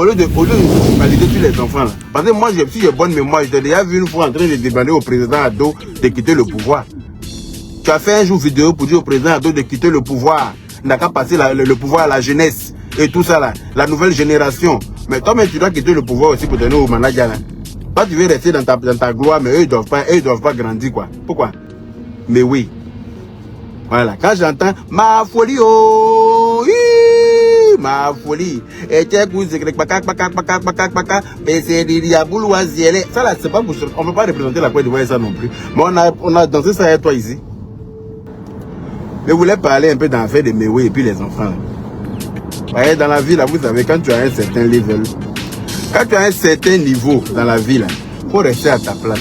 au lieu de valider tous les enfants là. Parce que moi, si j'ai bonne mémoire, j'ai déjà vu une fois en train de demander au président Ado de quitter le pouvoir. Tu as fait un jour vidéo pour dire au président Ado de quitter le pouvoir. Il n'a qu'à passer le pouvoir à la jeunesse et tout ça là, la nouvelle génération. Mais toi-même, tu dois quitter le pouvoir aussi pour donner au manager là. Toi, tu veux rester dans ta gloire, mais eux, ils doivent pas grandir quoi. Pourquoi? Mais oui. Voilà, quand j'entends ma folie, oh, ma folie, et tiens, mais c'est diabouloisier. Ça là, c'est pas pour on peut pas représenter la Côte d'Ivoire ça non plus. Mais on a dansé ça avec toi ici. Mais vous voulez parler un peu d'affaires de Mewe et puis les enfants. Voyez, dans la vie là, vous savez, quand tu as un certain level, quand tu as un certain niveau dans la vie là, faut rester à ta place.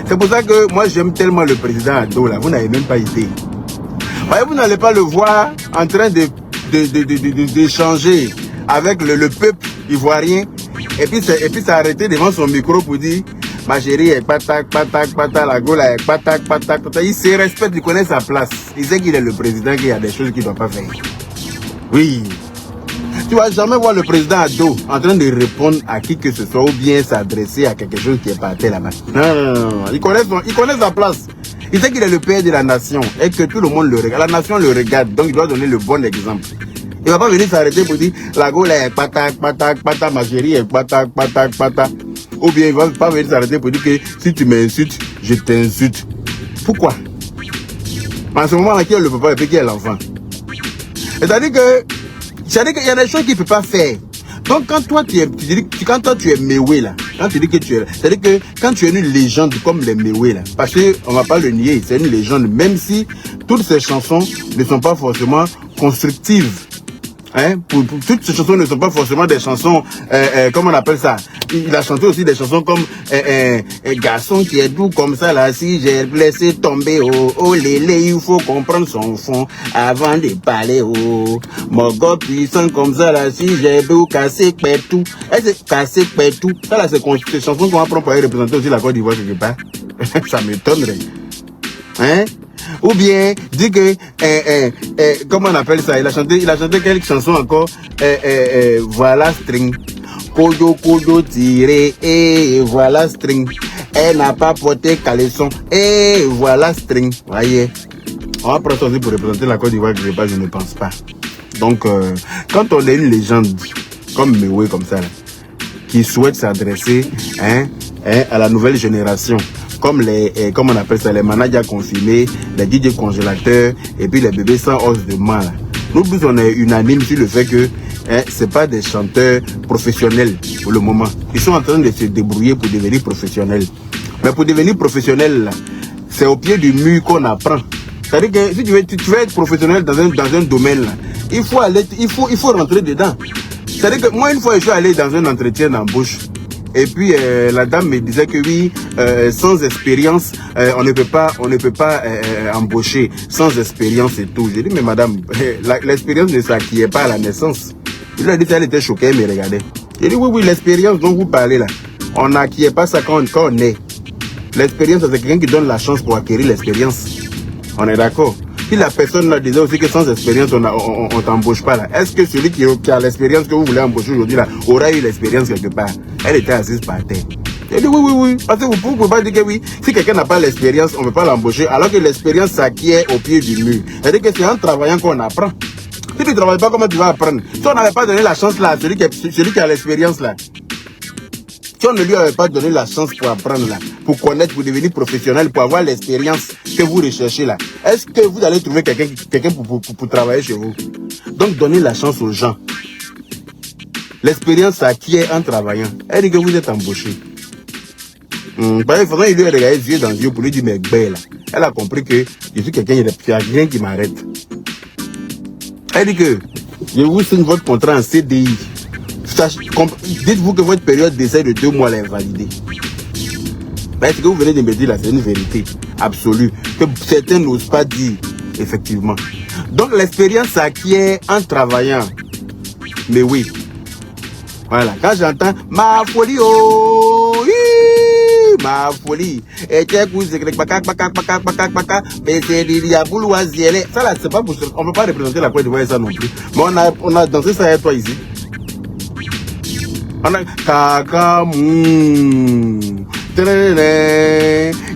C'est pour ça que moi j'aime tellement le président Ado là, vous n'avez même pas idée. Voyez, vous n'allez pas le voir en train d'échanger avec le peuple ivoirien et puis s'arrêter devant son micro pour dire ma chérie est patak, la gola est patak. Il se respecte, il connaît sa place. Il sait qu'il est le président, qu'il y a des choses qu'il ne doit pas faire. Oui. Tu vas jamais voir le président Ado en train de répondre à qui que ce soit ou bien s'adresser à quelque chose qui est par terre là-bas. Non. Il connaît sa place. Il sait qu'il est le père de la nation et que tout le monde le regarde. La nation le regarde, donc il doit donner le bon exemple. Il ne va pas venir s'arrêter pour dire la gola est patak, ma chérie est patak. Ou bien il ne va pas venir s'arrêter pour dire que si tu m'insultes, je t'insulte. Pourquoi? En ce moment-là, qui est le papa et puis qui est l'enfant? C'est-à-dire qu'il y a des choses qu'il ne peut pas faire. Donc quand toi tu es Mewe là, quand tu dis que tu es, c'est-à-dire que quand tu es une légende comme les Mewe là, parce que on va pas le nier, c'est une légende, même si toutes ces chansons ne sont pas forcément constructives. Hein, toutes ces chansons ne sont pas forcément des chansons, comment on appelle ça? Il a chanté aussi des chansons comme garçon qui est doux comme ça là, si j'ai laissé tomber, oh lélé, il faut comprendre son fond avant de parler, oh mon gars puissant comme ça là, si j'ai beau casser tout, est-ce casser tout? Ça là, c'est des chansons qu'on va prendre pour aller représenter aussi la Côte d'Ivoire quelque part. Ça m'étonnerait. Hein? Ou bien, dit que, comment on appelle ça? Il a chanté quelques chansons encore, voilà string. Kodo tiré, et voilà string. Elle n'a pas porté caleçon, et voilà string. Voyez. On va prendre ça aussi pour représenter la Côte d'Ivoire, je ne pense pas. Donc, quand on est une légende, comme Mewe, comme ça, là, qui souhaite s'adresser, à la nouvelle génération, comme comment on appelle ça, les managers confirmés, les DJ congélateurs, et puis les bébés sans os de main. Nous tous, on est unanime sur le fait que c'est pas des chanteurs professionnels pour le moment. Ils sont en train de se débrouiller pour devenir professionnels. Mais pour devenir professionnel, c'est au pied du mur qu'on apprend. C'est-à-dire que si tu veux être professionnel dans un domaine, là, il faut rentrer dedans. C'est-à-dire que moi, une fois, je suis allé dans un entretien d'embauche. Et puis la dame me disait que oui, sans expérience, on ne peut pas embaucher sans expérience et tout. J'ai dit mais madame, l'expérience ne s'acquiert pas à la naissance. Il a dit qu'elle était choquée, elle me regardait. J'ai dit oui, l'expérience dont vous parlez là, on n'acquiert pas ça quand on est. L'expérience, c'est quelqu'un qui donne la chance pour acquérir l'expérience. On est d'accord? Si la personne là disait aussi que sans expérience, on t'embauche pas là, est-ce que celui qui a l'expérience que vous voulez embaucher aujourd'hui là, aura eu l'expérience quelque part? Elle était assise par terre. Elle dit oui. Parce que vous ne pouvez pas dire que oui, si quelqu'un n'a pas l'expérience, on ne peut pas l'embaucher, alors que l'expérience s'acquiert au pied du mur. C'est-à-dire que c'est en travaillant qu'on apprend. Si tu ne travailles pas, comment tu vas apprendre? Si on n'avait pas donné la chance là à celui qui a l'expérience là, si on ne lui avait pas donné la chance pour apprendre là, pour connaître, pour devenir professionnel, pour avoir l'expérience que vous recherchez là, est-ce que vous allez trouver quelqu'un pour travailler chez vous? Donc donnez la chance aux gens. L'expérience s'acquiert en travaillant. Elle dit que vous êtes embauché. Par exemple, il lui a regardé les yeux dans les yeux pour lui dire mais belle. Elle a compris que je suis quelqu'un, il n'y a rien qui m'arrête. Elle dit que je vous signe votre contrat en CDI. Dites-vous que votre période d'essai de 2 mois est invalidée. Ce que vous venez de me dire là, c'est une vérité absolue que certains n'osent pas dire, effectivement. Donc l'expérience s'acquiert en travaillant. Mais oui. Voilà, quand j'entends ma folie, oh, ma folie, et mais c'est diabouloisier. Ça là, c'est pas pour on ne peut pas représenter la Côte d'Ivoire ça non plus. Mais on a dansé ça avec toi ici. On a Kakamou.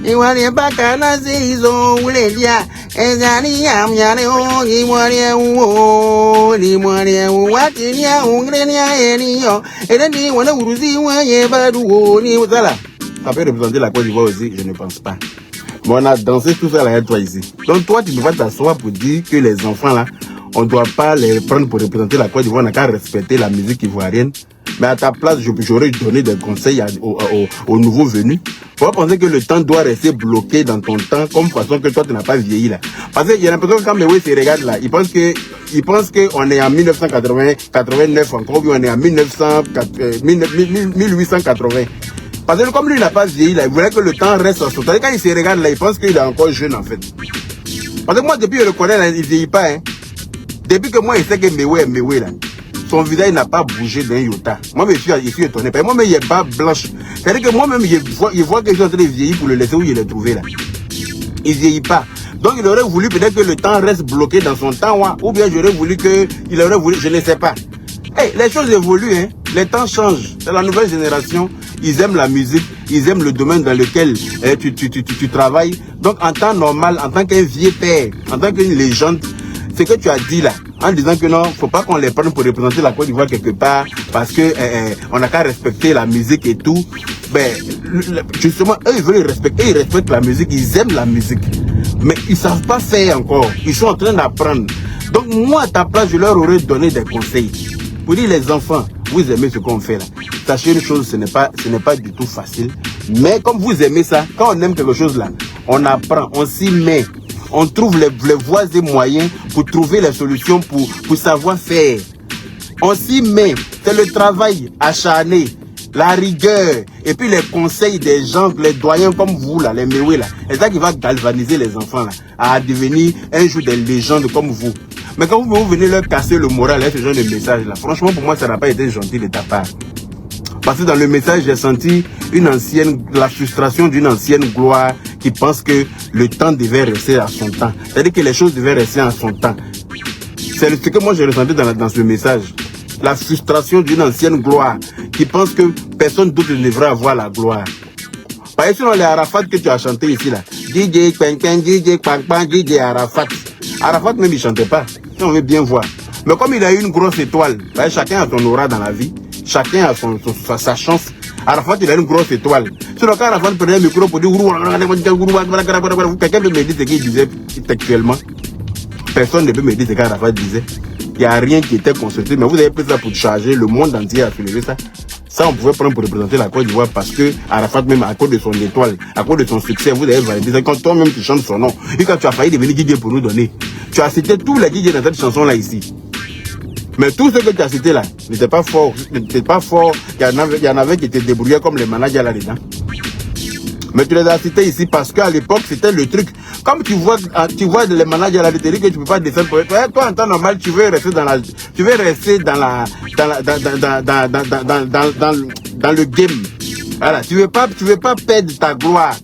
Iwari bakana zizo uledia. Ezani yam yane o iwari o iwari o watinia ungrenia enio. Eleni wana uruzi waye badu o ni zala. Ça peut représenter la Côte d'Ivoire aussi, je ne pense pas. Mais on a dansé tout ça là, toi ici. Donc toi, tu ne peux pas t'asseoir pour dire que les enfants là, on ne doit pas les prendre pour représenter la Côte d'Ivoire, on n'a qu'à respecter la musique ivoirienne. Mais à ta place, j'aurais donné des conseils aux nouveaux venus. Faut pas penser que le temps doit rester bloqué dans ton temps, comme façon que toi, tu n'as pas vieilli là. Parce qu'il y a l'impression que quand Mewe se regarde là, il pense qu'on est en 1989 encore, ou on est en 1880. Parce que comme lui n'a pas vieilli là, il voulait que le temps reste en son temps. Et quand il se regarde là, il pense qu'il est encore jeune en fait. Parce que moi, depuis que je le connais là, il ne vieillit pas. Hein. Depuis que moi, il sait que Mewe est Mewe là. Son visage n'a pas bougé d'un iota. Moi, je suis étonné. Moi, il est pas blanche. C'est-à-dire que moi-même, il voit que je suis en train de vieillir pour le laisser où il est trouvé là. Il ne vieillit pas. Donc, il aurait voulu peut-être que le temps reste bloqué dans son temps, ou bien j'aurais voulu il aurait voulu, je ne sais pas. Hey, les choses évoluent, hein. Les temps changent. C'est la nouvelle génération. Ils aiment la musique, ils aiment le domaine dans lequel tu travailles. Donc, en temps normal, en tant qu'un vieux père, en tant qu'une légende, ce que tu as dit là, en disant que non, faut pas qu'on les prenne pour représenter la Côte d'Ivoire quelque part, parce que on n'a qu'à respecter la musique et tout. Ben, justement, eux, ils veulent respecter, ils respectent la musique, ils aiment la musique. Mais ils savent pas faire encore. Ils sont en train d'apprendre. Donc, moi, à ta place, je leur aurais donné des conseils. Pour dire, les enfants, vous aimez ce qu'on fait là. Sachez une chose, ce n'est pas du tout facile. Mais comme vous aimez ça, quand on aime quelque chose là, on apprend, on s'y met. On trouve les voies et moyens pour trouver les solutions pour savoir faire. On s'y met. C'est le travail acharné, la rigueur, et puis les conseils des gens, les doyens comme vous là, les Mewe là. C'est ça qui va galvaniser les enfants là, à devenir un jour des légendes comme vous. Mais quand vous venez leur casser le moral avec ce genre de message là, franchement pour moi ça n'a pas été gentil de ta part. Parce que dans le message, j'ai senti la frustration d'une ancienne gloire qui pense que le temps devait rester à son temps. C'est-à-dire que les choses devaient rester à son temps. C'est ce que moi j'ai ressenti dans ce message. La frustration d'une ancienne gloire qui pense que personne d'autre ne devrait avoir la gloire. Par exemple, les Arafat que tu as chanté ici là, DJ Penken, DJ Pangpan, DJ Arafat. Arafat même il chantait pas, si on veut bien voir. Mais comme il a eu une grosse étoile, chacun a son aura dans la vie. Chacun a sa chance. Arafat, il a une grosse étoile. Sur le cas, Arafat prenait un micro pour dire quelqu'un peut me dire ce qu'il disait textuellement. Personne ne peut me dire ce qu'Arafat disait. Il n'y a rien qui était consulté. Mais vous avez pris ça pour charger le monde entier à soulever ça. Ça, on pouvait prendre pour représenter la Côte d'Ivoire parce que Arafat, même à cause de son étoile, à cause de son succès, vous avez validé. Quand toi-même tu chantes son nom, et quand tu as failli devenir DJ pour nous donner, tu as cité tous les DJ dans cette chanson-là ici. Mais tout ce que tu as cité là n'était pas fort. N'était pas fort. Il y en avait qui étaient débrouillés comme les managers là-dedans. Mais tu les as cités ici parce qu'à l'époque, c'était le truc. Comme tu vois les managers là, tu te dis que tu peux pas descendre pour eux. Toi, en temps normal, tu veux rester dans le game. Voilà. Tu veux pas perdre ta gloire.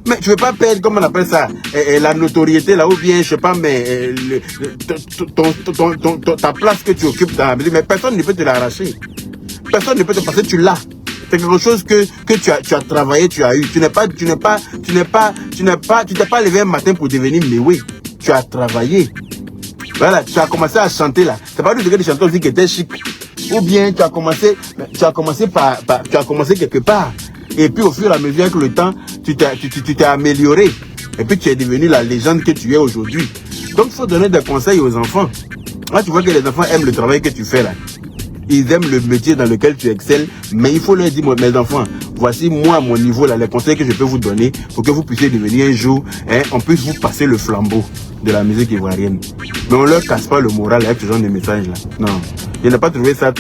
Mais tu veux pas perdre, comment on appelle ça, la notoriété là, ou bien, je sais pas, mais ta place que tu occupes dans la musique, mais personne ne peut te l'arracher. Personne ne peut te passer, tu l'as. C'est quelque chose que tu as travaillé, tu as eu. Tu t'es pas levé un matin pour devenir Mewe. Tu as travaillé. Voilà, tu as commencé à chanter là. C'est pas du tout que des chanteurs aussi qui étaient chic. Ou bien tu as commencé quelque part. Et puis au fur et à mesure avec le temps, tu t'es amélioré. Et puis tu es devenu la légende que tu es aujourd'hui. Donc il faut donner des conseils aux enfants. Là tu vois que les enfants aiment le travail que tu fais là. Ils aiment le métier dans lequel tu excelles. Mais il faut leur dire, mes enfants, voici moi à mon niveau là, les conseils que je peux vous donner pour que vous puissiez devenir un jour, on puisse vous passer le flambeau de la musique ivoirienne. Mais on leur casse pas le moral avec ce genre de message là. Non. Je n'ai pas trouvé ça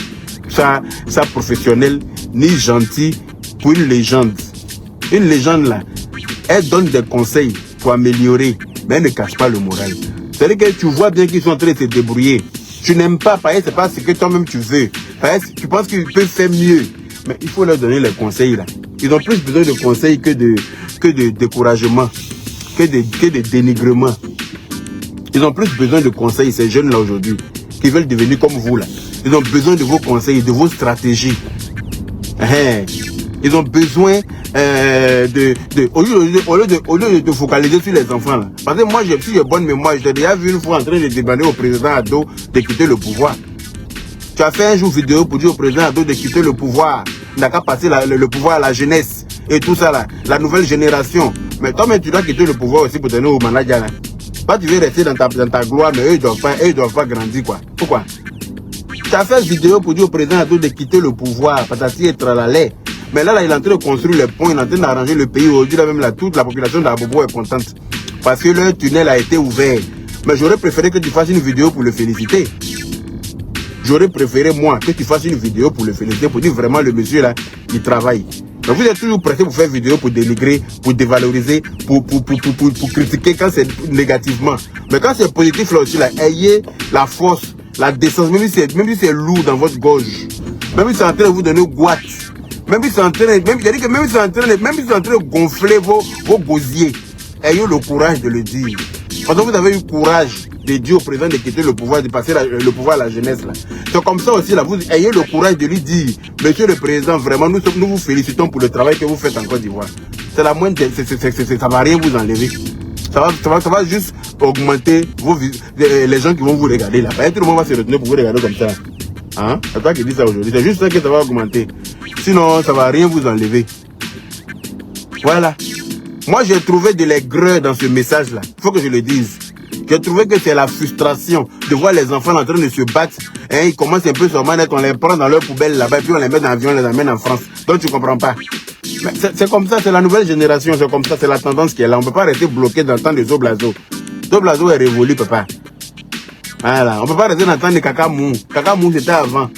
professionnel ni gentil. Pour une légende là, elle donne des conseils pour améliorer, mais elle ne casse pas le moral. C'est-à-dire que tu vois bien qu'ils sont en train de se débrouiller. Tu n'aimes pas, parce que c'est pas ce que toi-même tu veux. Parce que tu penses qu'ils peuvent faire mieux. Mais il faut leur donner les conseils là. Ils ont plus besoin de conseils que de découragement, que de dénigrement. Ils ont plus besoin de conseils, ces jeunes là aujourd'hui, qui veulent devenir comme vous là. Ils ont besoin de vos conseils, de vos stratégies. Ils ont besoin au lieu de te focaliser sur les enfants là. Parce que moi, si j'ai bonne mémoire, j'ai déjà vu une fois en train de demander au président Ado de quitter le pouvoir. Tu as fait un jour vidéo pour dire au président Ado de quitter le pouvoir. Il n'a qu'à passer le pouvoir à la jeunesse et tout ça là, la nouvelle génération. Mais toi-même, tu dois quitter le pouvoir aussi pour donner au manager là. Pas tu veux rester dans ta gloire, mais eux, ils doivent pas grandir quoi. Pourquoi? Tu as fait une vidéo pour dire au président Ado de quitter le pouvoir, patati et tralala. Mais là, il est en train de construire les ponts, il est en train d'arranger le pays. Aujourd'hui, là, même là, toute la population d'Abobo est contente. Parce que le tunnel a été ouvert. Mais j'aurais préféré que tu fasses une vidéo pour le féliciter. J'aurais préféré, moi, que tu fasses une vidéo pour le féliciter, pour dire vraiment le monsieur là, qui travaille. Mais vous êtes toujours pressé pour faire une vidéo pour dénigrer, pour dévaloriser, pour critiquer quand c'est négativement. Mais quand c'est positif là aussi, là, ayez la force, la décence, même si c'est lourd dans votre gorge. Même si c'est en train de vous donner goût. Même si c'est en train de gonfler vos gosiers, ayez le courage de le dire. Parce que vous avez eu le courage de dire au président de quitter le pouvoir, de passer le pouvoir à la jeunesse. C'est comme ça aussi, là, vous ayez le courage de lui dire, monsieur le président, vraiment, nous vous félicitons pour le travail que vous faites en Côte d'Ivoire. C'est la moindre, ça va rien vous enlever. Ça va juste augmenter les gens qui vont vous regarder là. Tout le monde va se retenir pour vous regarder comme ça. Hein? C'est toi qui dis ça aujourd'hui. C'est juste ça que ça va augmenter. Sinon, ça va rien vous enlever. Voilà. Moi, j'ai trouvé de l'aigreur dans ce message-là. Il faut que je le dise. J'ai trouvé que c'est la frustration de voir les enfants en train de se battre. Et ils commencent un peu sur manette, on les prend dans leur poubelle là-bas, puis on les met dans l'avion, on les amène en France. Donc tu comprends pas. C'est comme ça, c'est la nouvelle génération, c'est comme ça, c'est la tendance qui est là. On ne peut pas rester bloqué dans le temps de Zoblazo. Zoblazo est révolu, papa. Voilà. On ne peut pas rester dans le temps de Kakamou. Kakamou, c'était avant.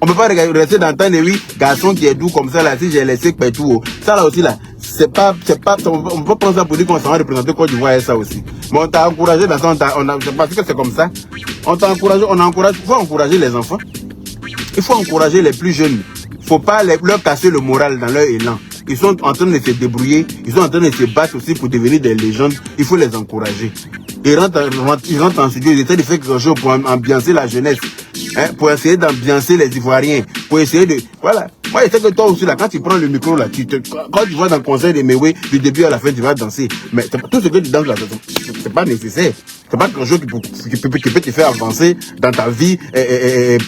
On ne peut pas rester dans le temps de oui, garçon qui est doux comme ça là, si j'ai laissé Pétou. Ça là aussi là, c'est pas, on peut prendre ça pour dire qu'on s'en va représenter Côte d'Ivoire et ça aussi. Mais on t'a encouragé dans ça, parce que c'est comme ça. On t'a encouragé, il faut encourager les enfants. Il faut encourager les plus jeunes. Il ne faut pas leur casser le moral dans leur élan. Ils sont en train de se débrouiller, ils sont en train de se battre aussi pour devenir des légendes. Il faut les encourager. Ils rentrent en studio, ils essaient de faire quelque chose pour ambiancer la jeunesse. Hein, pour essayer d'ambiancer les Ivoiriens, pour essayer de... Voilà. Moi, je sais que toi aussi, là, quand tu prends le micro, là, quand tu vas dans le concert de Mewe, du début à la fin, tu vas danser. Mais tout ce que tu danses, là, c'est pas nécessaire. C'est pas quelque chose qui peut te faire avancer dans ta vie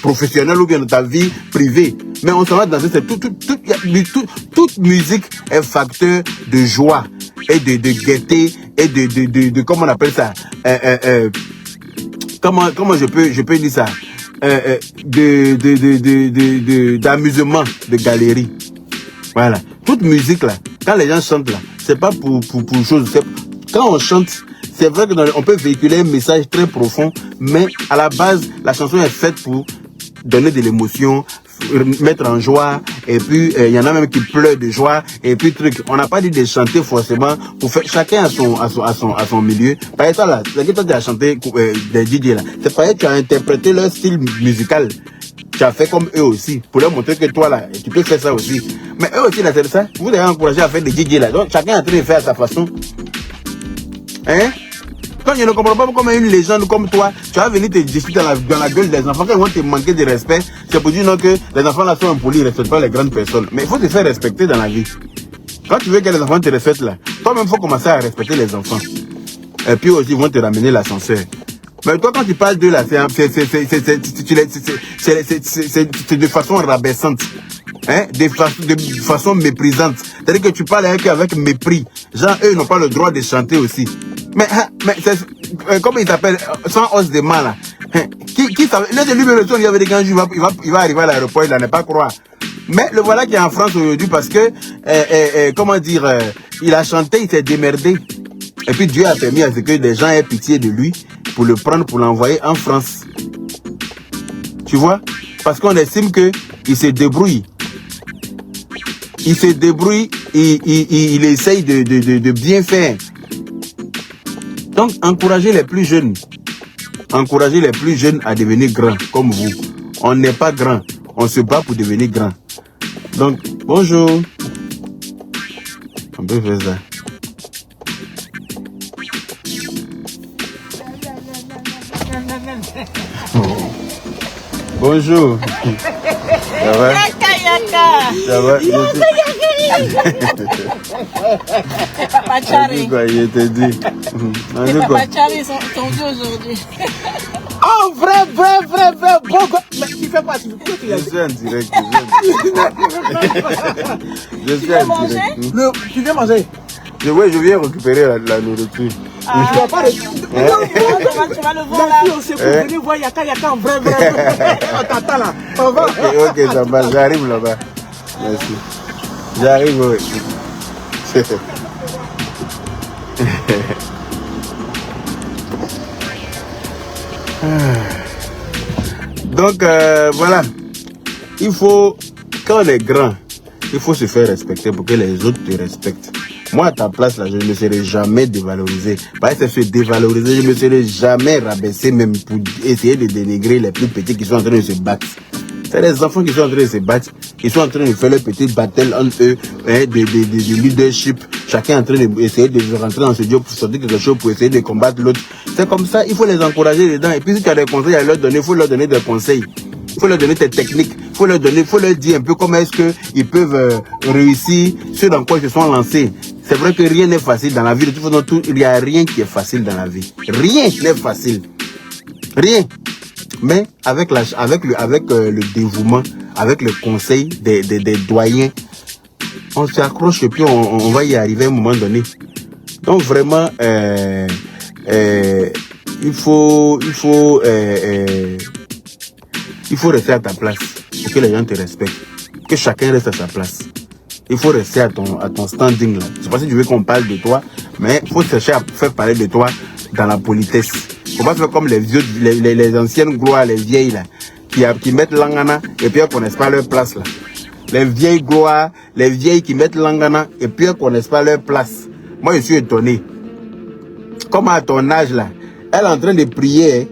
professionnelle ou bien dans ta vie privée. Mais on s'en va danser, c'est toute musique est facteur de joie et de gaieté et de comment on appelle ça, comment je peux dire ça, d'amusement, de galerie. Voilà. Toute musique là, quand les gens chantent là, c'est pas pour chose. Quand on chante, c'est vrai qu'on peut véhiculer un message très profond, mais à la base, la chanson est faite pour donner de l'émotion, mettre en joie, et puis il y en a même qui pleurent de joie, et puis truc. On n'a pas dit de chanter forcément pour faire chacun à son milieu. Par exemple là, c'est que toi tu as chanté des DJ là, c'est pas que tu as interprété leur style musical. Tu as fait comme eux aussi, pour leur montrer que toi là, tu peux faire ça aussi. Mais eux aussi là, c'est ça. Vous les encouragez à faire des DJ là. Donc chacun est en train de faire à sa façon. Hein? Quand je ne comprends pas comment une légende comme toi, tu vas venir te discuter dans la gueule des enfants, quand ils vont te manquer de respect, c'est pour dire non que les enfants là sont impolis, ils ne respectent pas les grandes personnes. Mais il faut te faire respecter dans la vie. Quand tu veux que les enfants te respectent là, toi-même il faut commencer à respecter les enfants. Et puis aussi ils vont te ramener l'ascenseur. Mais toi quand tu parles d'eux là, c'est de façon rabaissante. Hein, de façon méprisante. C'est-à-dire que tu parles avec mépris. Genre, eux n'ont pas le droit de chanter aussi. Mais comment il s'appelle, sans os de mal là. Qui savait, là de lui-même, il y avait des gars, il va arriver à l'aéroport, il n'en est pas croire. Mais le voilà qui est en France aujourd'hui parce que, comment dire, il a chanté, il s'est démerdé. Et puis Dieu a permis à ce que des gens aient pitié de lui pour le prendre, pour l'envoyer en France. Tu vois? Parce qu'on estime que il se débrouille. Il se débrouille, il essaye de bien faire. Donc, encouragez les plus jeunes. Encouragez les plus jeunes à devenir grands, comme vous. On n'est pas grand, on se bat pour devenir grand. Donc, bonjour. On peut faire ça. Bonjour. Ça va? Ça va? Papa Charlie. Je te dis. Papa Charlie sont vieux aujourd'hui. Oh, vrai, bon gars. Mais tu fais pas, je suis en direct. Je suis en direct. Tu viens manger? Oui, je viens récupérer la nourriture. Je dois pas tu vas le voir là. on s'est pour venir voir Yaka en vrai. On t'attend là. On va. Ok, ça va, j'arrive là-bas. Merci. J'arrive, oui. Donc, voilà. Il faut, quand on est grand, il faut se faire respecter pour que les autres te respectent. Moi, à ta place, là, je ne me serais jamais dévalorisé. Parce que se dévaloriser, je ne me serais jamais rabaissé, même pour essayer de dénigrer les plus petits qui sont en train de se battre. C'est les enfants qui sont en train de se battre, qui sont en train de faire leur petite battle entre eux, hein, de leadership. Chacun est en train d'essayer de rentrer dans ce job pour sortir quelque chose, pour essayer de combattre l'autre. C'est comme ça, il faut les encourager dedans. Et puis, si tu as des conseils à leur donner, il faut leur donner des conseils. Il faut leur donner tes techniques. Il faut leur dire un peu comment est-ce qu'ils peuvent réussir ce dans quoi ils se sont lancés. C'est vrai que rien n'est facile dans la vie. De toute façon, il n'y a rien qui est facile dans la vie. Rien n'est facile. Rien. Mais avec le dévouement, avec le conseil des doyens, on s'accroche et puis on va y arriver à un moment donné. Donc vraiment, il faut rester à ta place pour que les gens te respectent. Que chacun reste à sa place. Il faut rester à ton standing là. Je sais pas si tu veux qu'on parle de toi, mais il faut chercher à faire parler de toi dans la politesse. Faut pas faire comme les vieux, les anciennes gloires, les vieilles là, qui mettent l'angana et puis elles connaissent pas leur place là. Les vieilles gloires, les vieilles qui mettent l'angana et puis elles connaissent pas leur place. Moi je suis étonné. Comme à ton âge là, elle est en train de prier, hein?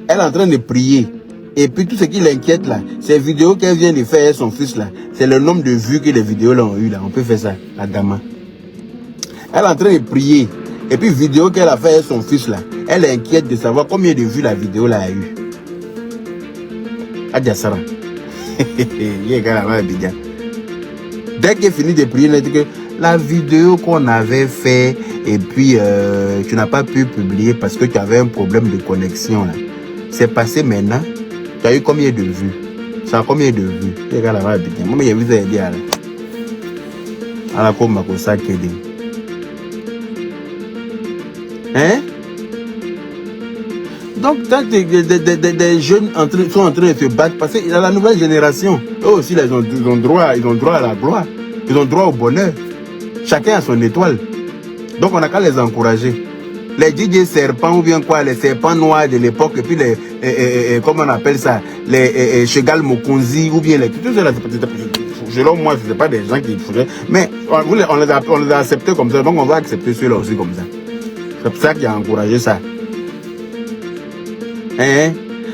Elle est en train de prier. Et puis tout ce qui l'inquiète là, ces vidéos qu'elle vient de faire avec son fils là, c'est le nombre de vues que les vidéos là ont eu là. On peut faire ça, la dame. Elle est en train de prier. Et puis vidéo qu'elle a fait avec son fils là, elle est inquiète de savoir combien de vues la vidéo là a eu. Adia Sarah. Dès qu'elle finit de prier, elle dit que la vidéo qu'on avait fait et puis tu n'as pas pu publier parce que tu avais un problème de connexion là. C'est passé maintenant. Tu as eu combien de vues? Ça a combien de vues? Moi, j'ai vu ça dire à la comme ça qui est. Hein? Donc, quand des jeunes sont en train de se battre, parce que la nouvelle génération, eux aussi, là, ils ont droit à la gloire. Ils ont droit au bonheur. Chacun a son étoile. Donc, on n'a qu'à les encourager. Les DJ serpents ou bien quoi, les serpents noirs de l'époque, et puis les, comment on appelle ça, les Chegal Mokonzi, ou bien les... Tout ça, selon moi, ce n'est pas des gens qui faisaient. Mais on les a acceptés comme ça, donc on va accepter ceux-là aussi comme ça. C'est ça qui a encouragé ça. Hein?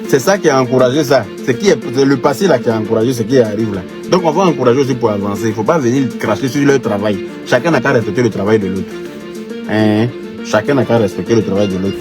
C'est ça qui a encouragé ça. C'est le passé là qui a encouragé ce qui arrive là. Donc on va encourager aussi pour avancer. Il ne faut pas venir cracher sur leur travail. Chacun n'a qu'à respecter le travail de l'autre. Hein? Chacun n'a qu'à respecter le travail de l'autre.